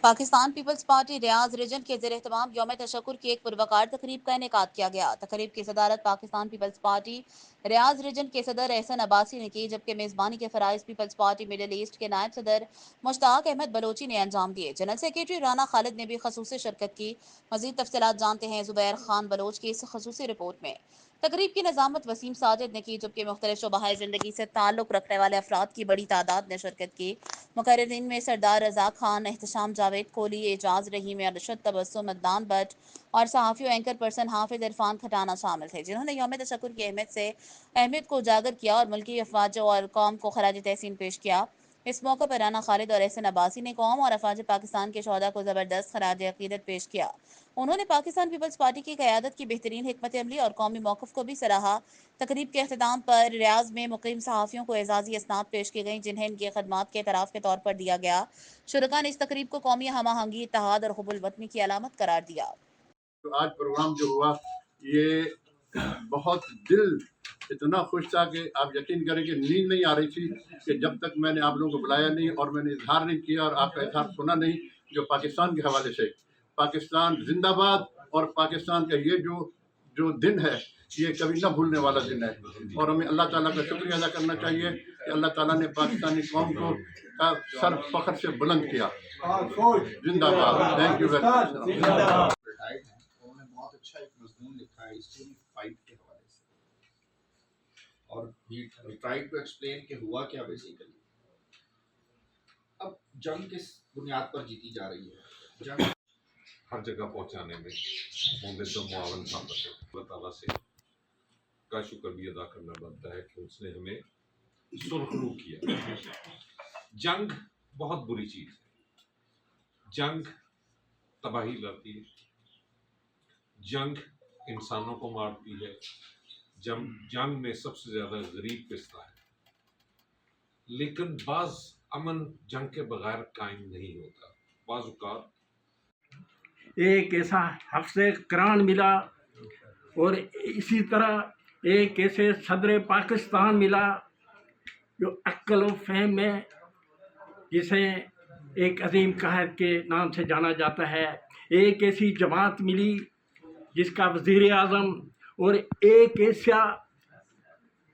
Pakistan Peoples party ریاض region کے زیر اہتمام یوم تشکر کی ایک پروقار تقریب کا انعقاد کیا گیا۔ تقریب کی صدارت پاکستان پیپلز پارٹی ریاض ریجن کے صدر احسن عباسی نے کی، جبکہ میزبانی کے فرائض پیپلز پارٹی مڈل ایسٹ کے نائب صدر مشتاق احمد بلوچی نے انجام دیے۔ جنرل سیکریٹری رانا خالد نے بھی خصوصی شرکت کی۔ مزید تفصیلات جانتے ہیں زبیر خان بلوچ کی اس خصوصی رپورٹ میں۔ تقریب کی نظامت وسیم ساجد نے کی، جبکہ مختلف شعبہ زندگی سے تعلق رکھنے والے افراد کی بڑی تعداد نے شرکت کی۔ مقررین میں سردار رضا خان، احتشام جاوید کوہلی، اعجاز رحیم، ارشد تبسم، عدنان بٹ اور صحافی و اینکر پرسن حافظ عرفان کھٹانہ شامل تھے، جنہوں نے یوم تشکر کی اہمیت کو اجاگر کیا اور ملکی افواج اور قوم کو خراج تحسین پیش کیا۔ اس موقع پر رانا خالد اور احسن عباسی نے قوم اور افواج پاکستان کے شہداء کو زبردست خراج عقیدت پیش کیا۔ انہوں نے پاکستان پیپلز پارٹی کی قیادت کی بہترین حکمت عملی اور قومی موقف کو بھی سراہا۔ تقریب کے اختتام پر ریاض میں مقیم صحافیوں کو اعزازی اسناد پیش کی گئیں، جنہیں ان کی خدمات کے اعتراف کے طور پر دیا گیا۔ شرکاء نے اس تقریب کو قومی ہم آہنگی، اتحاد اور حب الوطنی کی علامت قرار دیا۔ آج پروگرام جو ہوا یہ بہت دل اتنا خوش تھا کہ آپ یقین کریں کہ نیند نہیں آ رہی تھی کہ جب تک میں نے آپ لوگوں کو بلایا نہیں اور میں نے اظہار نہیں کیا اور آپ کا اظہار سنا نہیں، جو پاکستان کے حوالے سے پاکستان زندہ باد اور پاکستان کا یہ جو دن ہے یہ کبھی نہ بھولنے والا دن ہے، اور ہمیں اللہ تعالیٰ کا شکریہ ادا کرنا چاہیے کہ اللہ تعالیٰ نے پاکستانی قوم کو سر فخر سے بلند کیا۔ زندہ باد۔ Thank you very much. انہوں نے بہت اچھا ایک مضمون لکھا ہے اسٹوری فائٹ کے حوالے سے، اور he tried to explain کہ ہوا کیا بیسیکلی۔ اب جنگ کس بنیاد پر جیتی جا رہی ہے؟ جنگ ہر جگہ پہنچانے میں مومن معاون ثابت ہے۔ اللہ تعالیٰ سے کا شکر بھی ادا کرنا بنتا ہے کہ اس نے ہمیں سرخرو کیا۔ جنگ بہت بری چیز ہے، جنگ تباہی لاتی ہے، جنگ انسانوں کو مارتی ہے، جنگ میں سب سے زیادہ غریب پستا ہے، لیکن بعض امن جنگ کے بغیر قائم نہیں ہوتا۔ بعض اوقات ایک ایسا حفظ قرآن ملا اور اسی طرح ایک ایسے صدر پاکستان ملا جو عقل و فہم میں جسے ایک عظیم قائد کے نام سے جانا جاتا ہے، ایک ایسی جماعت ملی جس کا وزیر اعظم، اور ایک ایسا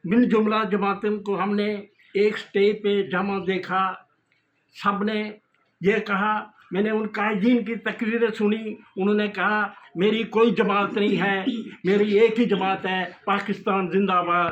من جملہ جماعتوں کو ہم نے ایک سٹیج پہ جمع دیکھا۔ سب نے یہ کہا، میں نے ان قائدین کی تقریریں سنی، انہوں نے کہا میری کوئی جماعت نہیں ہے، میری ایک ہی جماعت ہے، پاکستان زندہ باد۔